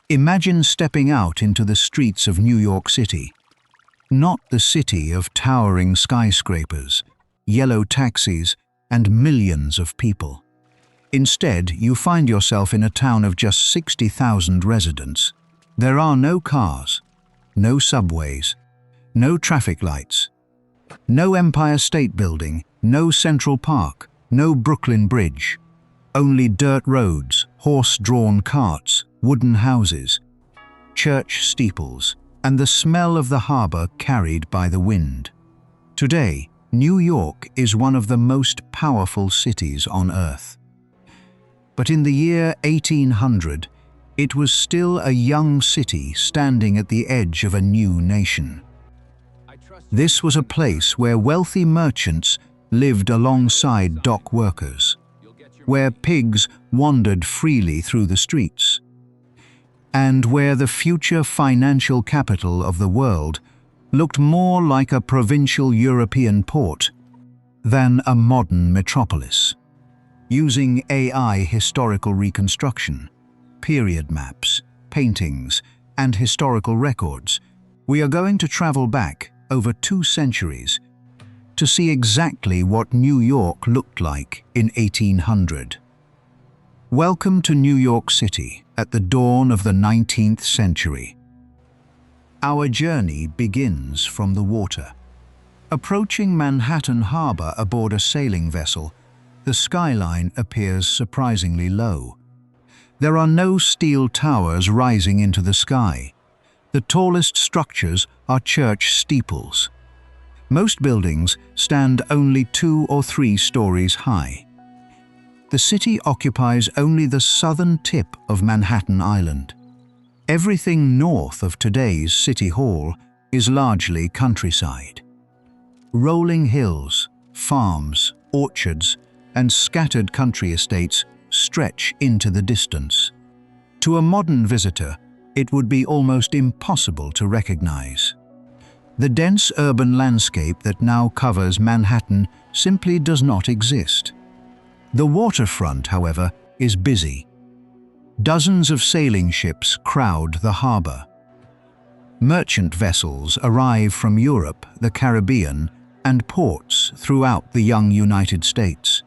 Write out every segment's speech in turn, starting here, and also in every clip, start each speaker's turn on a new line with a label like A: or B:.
A: Imagine stepping out into the streets of New York City. Not the city of towering skyscrapers, yellow taxis, and millions of people. Instead, you find yourself in a town of just 60,000 residents. There are no cars, no subways, no traffic lights, no Empire State Building, no Central Park, no Brooklyn Bridge. Only dirt roads, horse-drawn carts, wooden houses, church steeples, and the smell of the harbor carried by the wind. Today, New York is one of the most powerful cities on Earth. But in the year 1800, it was still a young city standing at the edge of a new nation. This was a place where wealthy merchants lived alongside dock workers, where pigs wandered freely through the streets, and where the future financial capital of the world looked more like a provincial European port than a modern metropolis. Using AI Historical Reconstruction, period maps, paintings, and historical records, we are going to travel back over 2 centuries to see exactly what New York looked like in 1800. Welcome to New York City at the dawn of the 19th century. Our journey begins from the water. Approaching Manhattan Harbor aboard a sailing vessel, the skyline appears surprisingly low. There are no steel towers rising into the sky. The tallest structures are church steeples. Most buildings stand only 2 or 3 stories high. The city occupies only the southern tip of Manhattan Island. Everything north of today's City Hall is largely countryside. Rolling hills, farms, orchards, and scattered country estates stretch into the distance. To a modern visitor, it would be almost impossible to recognize. The dense urban landscape that now covers Manhattan simply does not exist. The waterfront, however, is busy. Dozens of sailing ships crowd the harbor. Merchant vessels arrive from Europe, the Caribbean, and ports throughout the young United States.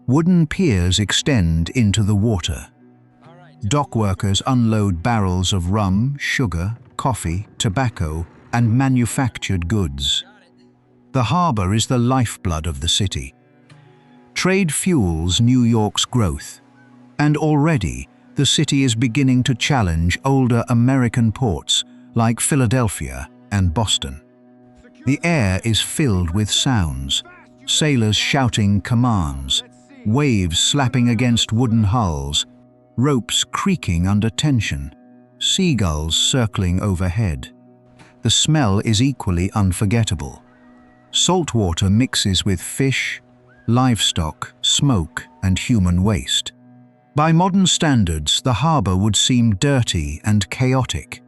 A: Wooden piers extend into the water. Dock workers unload barrels of rum, sugar, coffee, tobacco, and manufactured goods. The harbor is the lifeblood of the city. Trade fuels New York's growth, and already the city is beginning to challenge older American ports like Philadelphia and Boston. The air is filled with sounds, sailors shouting commands, waves slapping against wooden hulls, ropes creaking under tension, seagulls circling overhead. The smell is equally unforgettable. Salt water mixes with fish, livestock, smoke, and human waste. By modern standards, the harbor would seem dirty and chaotic.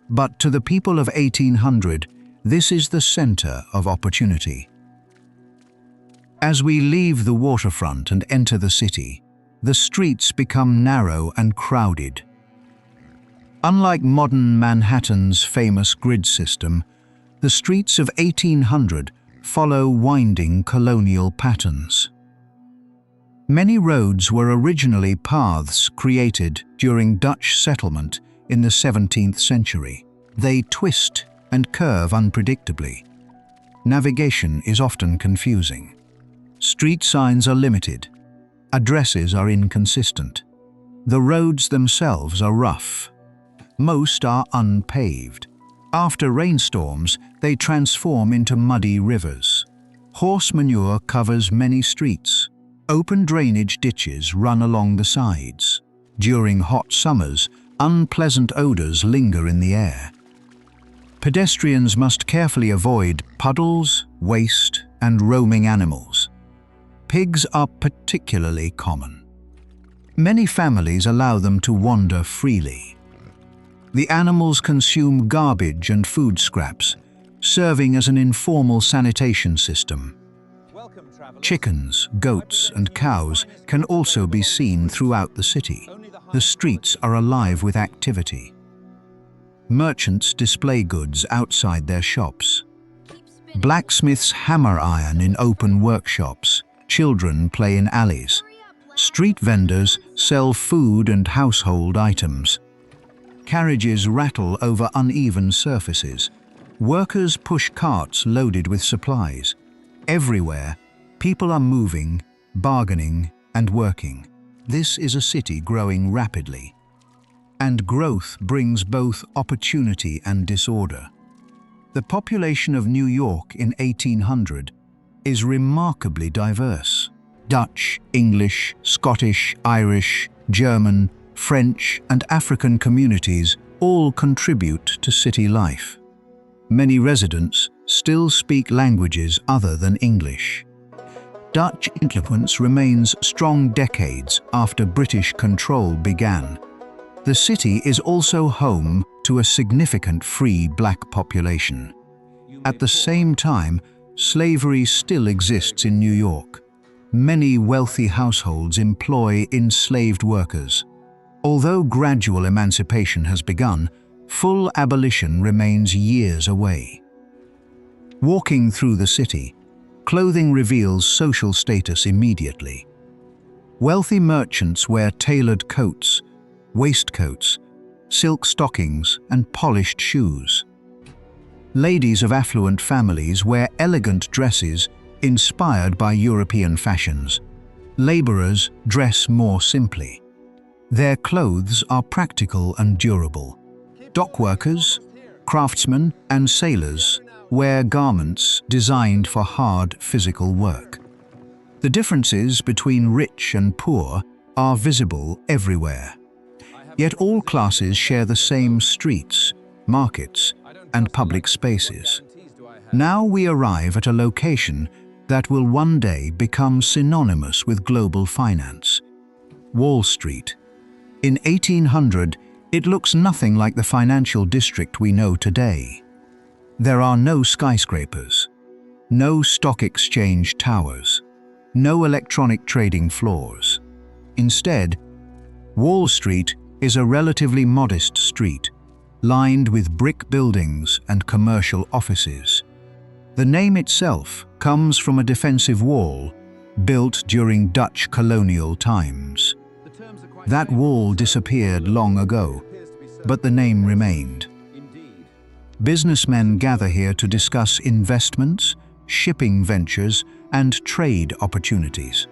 A: But to the people of 1800, this is the center of opportunity. As we leave the waterfront and enter the city, the streets become narrow and crowded. Unlike modern Manhattan's famous grid system, the streets of 1800 follow winding colonial patterns. Many roads were originally paths created during Dutch settlement in the 17th century. They twist and curve unpredictably. Navigation is often confusing. Street signs are limited. Addresses are inconsistent. The roads themselves are rough. Most are unpaved. After rainstorms, they transform into muddy rivers. Horse manure covers many streets. Open drainage ditches run along the sides. During hot summers, unpleasant odors linger in the air. Pedestrians must carefully avoid puddles, waste, and roaming animals. Pigs are particularly common. Many families allow them to wander freely. The animals consume garbage and food scraps, serving as an informal sanitation system. Chickens, goats, and cows can also be seen throughout the city. The streets are alive with activity. Merchants display goods outside their shops. Blacksmiths hammer iron in open workshops. Children play in alleys. Street vendors sell food and household items. Carriages rattle over uneven surfaces. Workers push carts loaded with supplies. Everywhere, people are moving, bargaining, and working. This is a city growing rapidly. And growth brings both opportunity and disorder. The population of New York in 1800 is remarkably diverse. Dutch, English, Scottish, Irish, German, French, and African communities all contribute to city life. Many residents still speak languages other than English. Dutch influence remains strong decades after British control began. The city is also home to a significant free black population. At the same time, slavery still exists in New York. Many wealthy households employ enslaved workers. Although gradual emancipation has begun, full abolition remains years away. Walking through the city, clothing reveals social status immediately. Wealthy merchants wear tailored coats, waistcoats, silk stockings, and polished shoes. Ladies of affluent families wear elegant dresses inspired by European fashions. Laborers dress more simply. Their clothes are practical and durable. Dockworkers, craftsmen, and sailors wear garments designed for hard physical work. The differences between rich and poor are visible everywhere. Yet all classes share the same streets, markets, and public spaces. Now we arrive at a location that will one day become synonymous with global finance: Wall Street. In 1800, it looks nothing like the financial district we know today. There are no skyscrapers, no stock exchange towers, no electronic trading floors. Instead, Wall Street is a relatively modest street, lined with brick buildings and commercial offices. The name itself comes from a defensive wall built during Dutch colonial times. That wall disappeared long ago, but the name remained. Businessmen gather here to discuss investments, shipping ventures, and trade opportunities.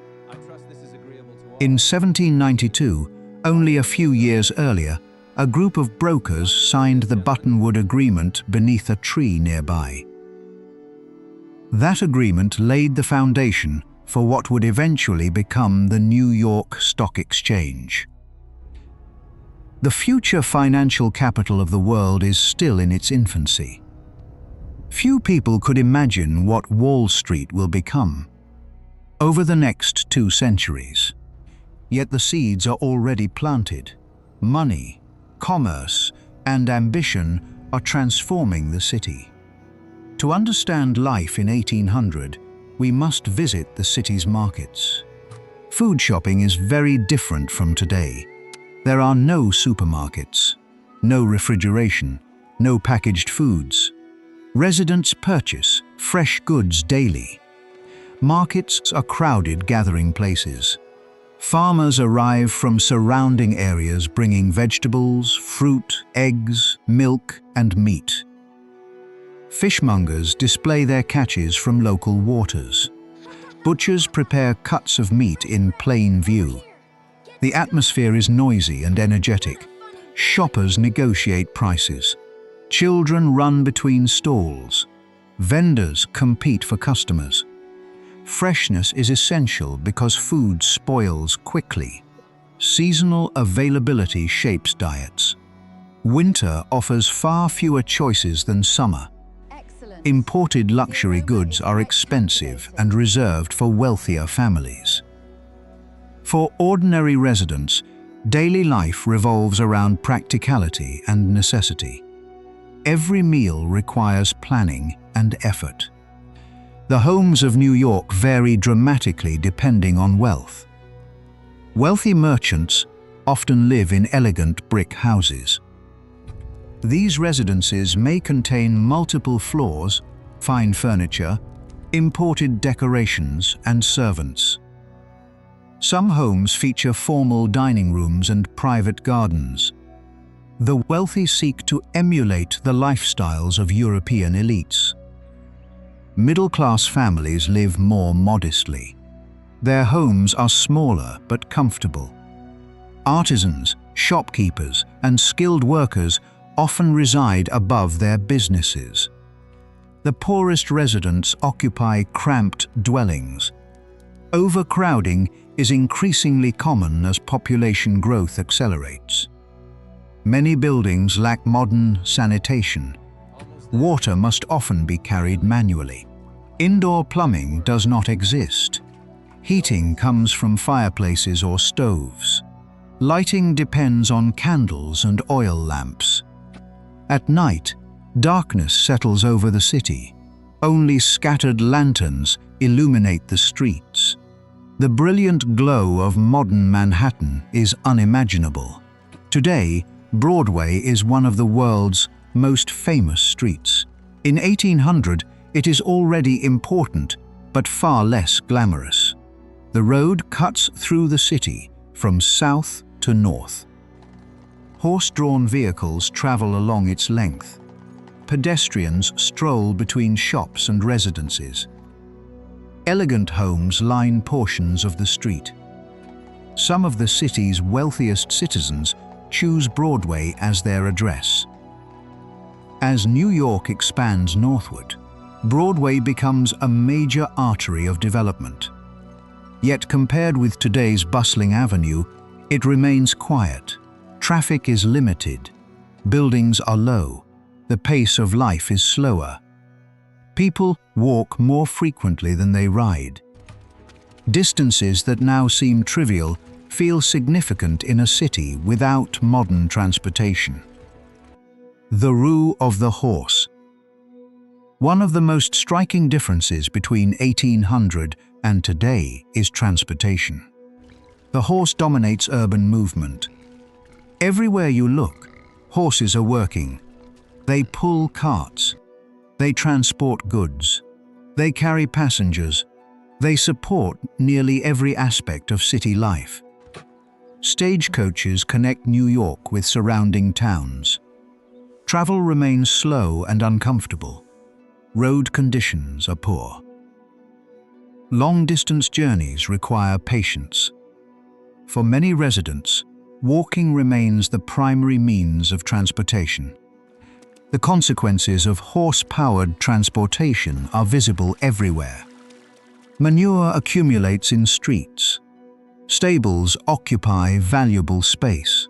A: In 1792, only a few years earlier, a group of brokers signed the Buttonwood Agreement beneath a tree nearby. That agreement laid the foundation for what would eventually become the New York Stock Exchange. The future financial capital of the world is still in its infancy. Few people could imagine what Wall Street will become over the next 2 centuries. Yet the seeds are already planted. Money, commerce, and ambition are transforming the city. To understand life in 1800, we must visit the city's markets. Food shopping is very different from today. There are no supermarkets, no refrigeration, no packaged foods. Residents purchase fresh goods daily. Markets are crowded gathering places. Farmers arrive from surrounding areas bringing vegetables, fruit, eggs, milk, and meat. Fishmongers display their catches from local waters. Butchers prepare cuts of meat in plain view. The atmosphere is noisy and energetic. Shoppers negotiate prices. Children run between stalls. Vendors compete for customers. Freshness is essential because food spoils quickly. Seasonal availability shapes diets. Winter offers far fewer choices than summer. Imported luxury goods are expensive and reserved for wealthier families. For ordinary residents, daily life revolves around practicality and necessity. Every meal requires planning and effort. The homes of New York vary dramatically depending on wealth. Wealthy merchants often live in elegant brick houses. These residences may contain multiple floors, fine furniture, imported decorations, and servants. Some homes feature formal dining rooms and private gardens. The wealthy seek to emulate the lifestyles of European elites. Middle-class families live more modestly. Their homes are smaller but comfortable. Artisans, shopkeepers, and skilled workers often reside above their businesses. The poorest residents occupy cramped dwellings. Overcrowding is increasingly common as population growth accelerates. Many buildings lack modern sanitation. Water must often be carried manually. Indoor plumbing does not exist. Heating comes from fireplaces or stoves. Lighting depends on candles and oil lamps. At night, darkness settles over the city. Only scattered lanterns illuminate the streets. The brilliant glow of modern Manhattan is unimaginable. Today, Broadway is one of the world's most famous streets. In 1800, it is already important, but far less glamorous. The road cuts through the city from south to north. Horse-drawn vehicles travel along its length. Pedestrians stroll between shops and residences. Elegant homes line portions of the street. Some of the city's wealthiest citizens choose Broadway as their address. As New York expands northward, Broadway becomes a major artery of development. Yet compared with today's bustling avenue, it remains quiet. Traffic is limited. Buildings are low. The pace of life is slower. People walk more frequently than they ride. Distances that now seem trivial feel significant in a city without modern transportation. The roue of the horse. One of the most striking differences between 1800 and today is transportation. The horse dominates urban movement. Everywhere you look, horses are working. They pull carts. They transport goods. They carry passengers. They support nearly every aspect of city life. Stagecoaches connect New York with surrounding towns. Travel remains slow and uncomfortable. Road conditions are poor. Long-distance journeys require patience. For many residents, walking remains the primary means of transportation. The consequences of horse-powered transportation are visible everywhere. Manure accumulates in streets. Stables occupy valuable space.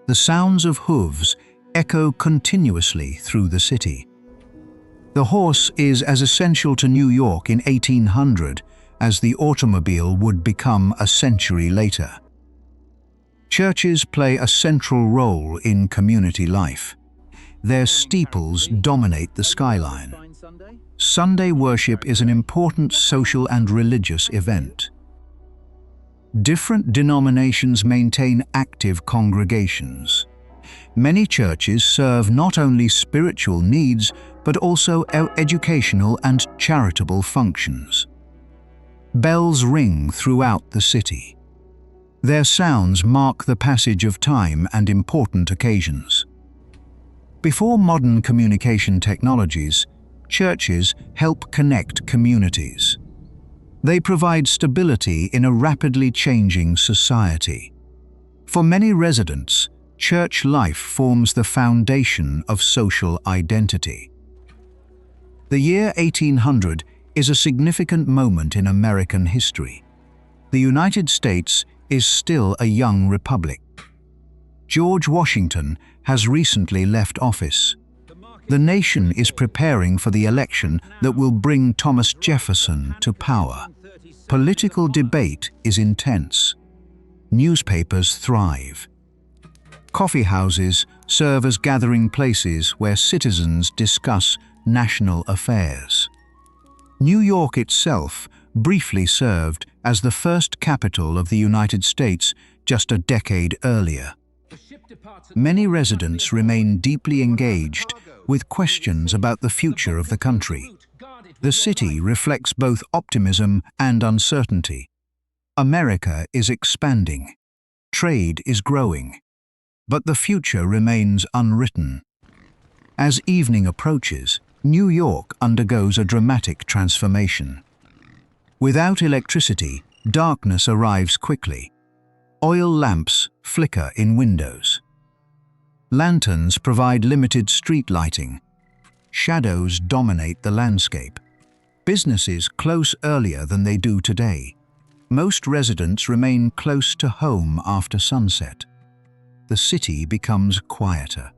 A: The sounds of hooves echo continuously through the city. The horse is as essential to New York in 1800 as the automobile would become a century later. Churches play a central role in community life. Their steeples dominate the skyline. Sunday worship is an important social and religious event. Different denominations maintain active congregations. Many churches serve not only spiritual needs, but also educational and charitable functions. Bells ring throughout the city. Their sounds mark the passage of time and important occasions. Before modern communication technologies, churches help connect communities. They provide stability in a rapidly changing society. For many residents, church life forms the foundation of social identity. The year 1800 is a significant moment in American history. The United States is still a young republic. George Washington has recently left office. The nation is preparing for the election that will bring Thomas Jefferson to power. Political debate is intense. Newspapers thrive. Coffee houses serve as gathering places where citizens discuss national affairs. New York itself briefly served as the first capital of the United States just a decade earlier. Many residents remain deeply engaged with questions about the future of the country. The city reflects both optimism and uncertainty. America is expanding. Trade is growing. But the future remains unwritten. As evening approaches, New York undergoes a dramatic transformation. Without electricity, darkness arrives quickly. Oil lamps flicker in windows. Lanterns provide limited street lighting. Shadows dominate the landscape. Businesses close earlier than they do today. Most residents remain close to home after sunset. The city becomes quieter.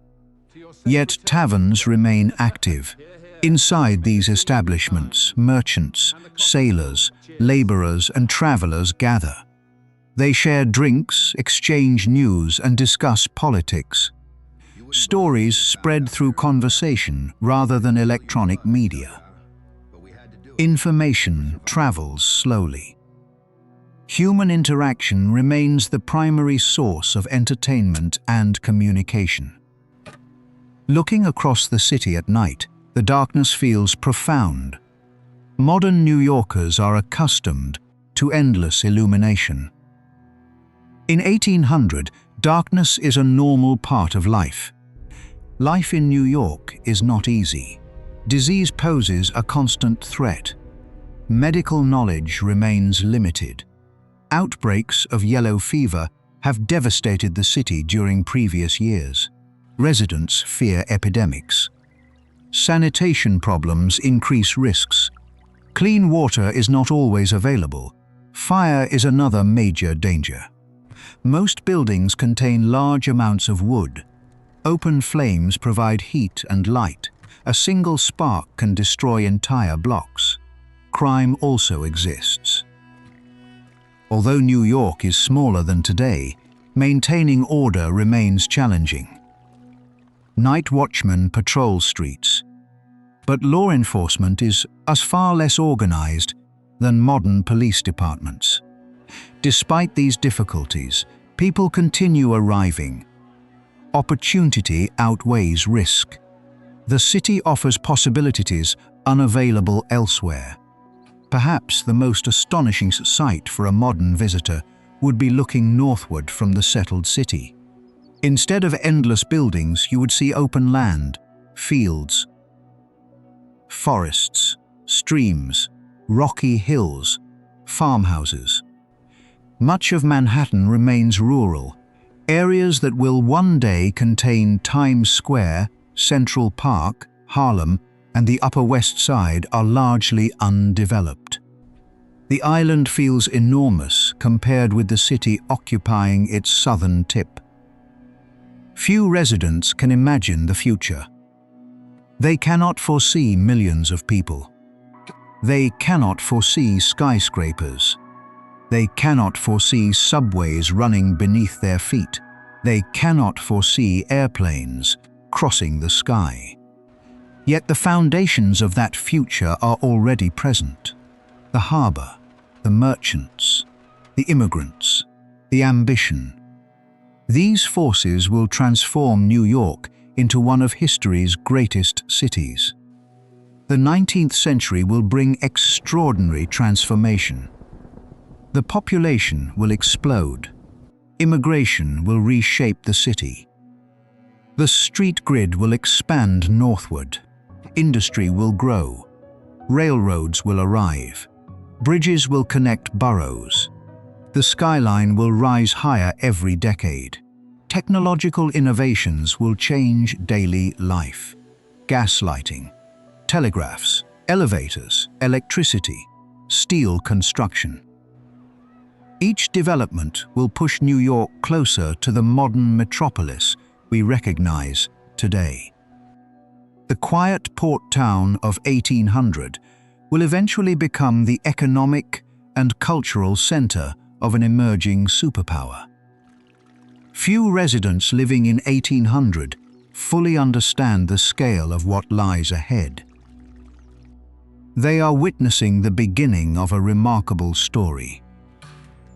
A: Yet taverns remain active. Inside these establishments, merchants, sailors, laborers, and travelers gather. They share drinks, exchange news, and discuss politics. Stories spread through conversation rather than electronic media. Information travels slowly. Human interaction remains the primary source of entertainment and communication. Looking across the city at night, the darkness feels profound. Modern New Yorkers are accustomed to endless illumination. In 1800, darkness is a normal part of life. Life in New York is not easy. Disease poses a constant threat. Medical knowledge remains limited. Outbreaks of yellow fever have devastated the city during previous years. Residents fear epidemics. Sanitation problems increase risks. Clean water is not always available. Fire is another major danger. Most buildings contain large amounts of wood. Open flames provide heat and light. A single spark can destroy entire blocks. Crime also exists. Although New York is smaller than today, maintaining order remains challenging. Night watchmen patrol streets, but law enforcement is far less organized than modern police departments. Despite these difficulties, people continue arriving. Opportunity outweighs risk. The city offers possibilities unavailable elsewhere. Perhaps the most astonishing sight for a modern visitor would be looking northward from the settled city. Instead of endless buildings, you would see open land, fields, forests, streams, rocky hills, farmhouses. Much of Manhattan remains rural, areas that will one day contain Times Square, Central Park, Harlem, and the Upper West Side are largely undeveloped. The island feels enormous compared with the city occupying its southern tip. Few residents can imagine the future. They cannot foresee millions of people. They cannot foresee skyscrapers. They cannot foresee subways running beneath their feet. They cannot foresee airplanes crossing the sky. Yet the foundations of that future are already present. The harbor, the merchants, the immigrants, the ambition. These forces will transform New York into one of history's greatest cities. The 19th century will bring extraordinary transformation. The population will explode. Immigration will reshape the city. The street grid will expand northward. Industry will grow. Railroads will arrive. Bridges will connect boroughs. The skyline will rise higher every decade. Technological innovations will change daily life. Gas lighting, telegraphs, elevators, electricity, steel construction. Each development will push New York closer to the modern metropolis we recognize today. The quiet port town of 1800 will eventually become the economic and cultural center of an emerging superpower. Few residents living in 1800 fully understand the scale of what lies ahead. They are witnessing the beginning of a remarkable story.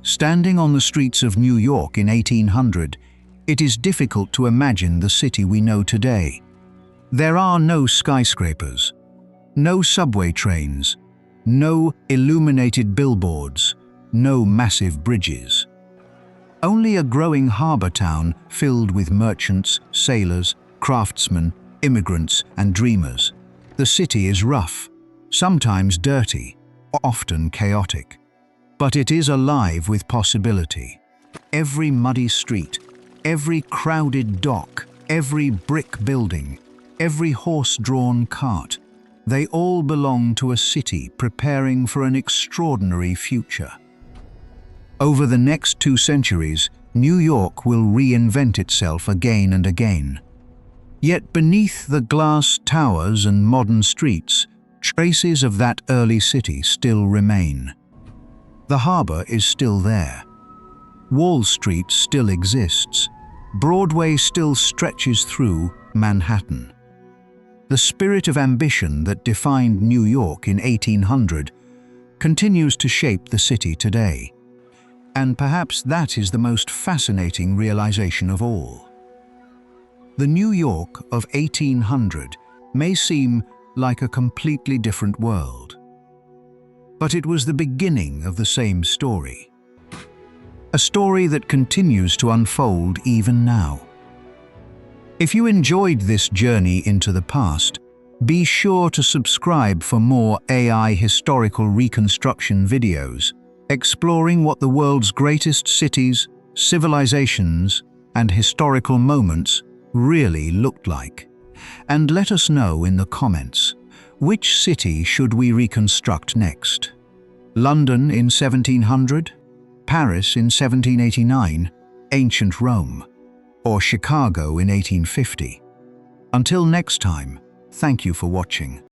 A: Standing on the streets of New York in 1800, it is difficult to imagine the city we know today. There are no skyscrapers, no subway trains, no illuminated billboards, no massive bridges. Only a growing harbor town filled with merchants, sailors, craftsmen, immigrants, and dreamers. The city is rough, sometimes dirty, often chaotic. But it is alive with possibility. Every muddy street, every crowded dock, every brick building, every horse-drawn cart, they all belong to a city preparing for an extraordinary future. Over the next 2 centuries, New York will reinvent itself again and again. Yet beneath the glass towers and modern streets, traces of that early city still remain. The harbor is still there. Wall Street still exists. Broadway still stretches through Manhattan. The spirit of ambition that defined New York in 1800 continues to shape the city today. And perhaps that is the most fascinating realization of all. The New York of 1800 may seem like a completely different world. But it was the beginning of the same story. A story that continues to unfold even now. If you enjoyed this journey into the past, be sure to subscribe for more AI Historical Reconstruction videos, exploring what the world's greatest cities, civilizations, and historical moments really looked like. And let us know in the comments, which city should we reconstruct next? London in 1700? Paris in 1789, ancient Rome? Or Chicago in 1850? Until next time, thank you for watching.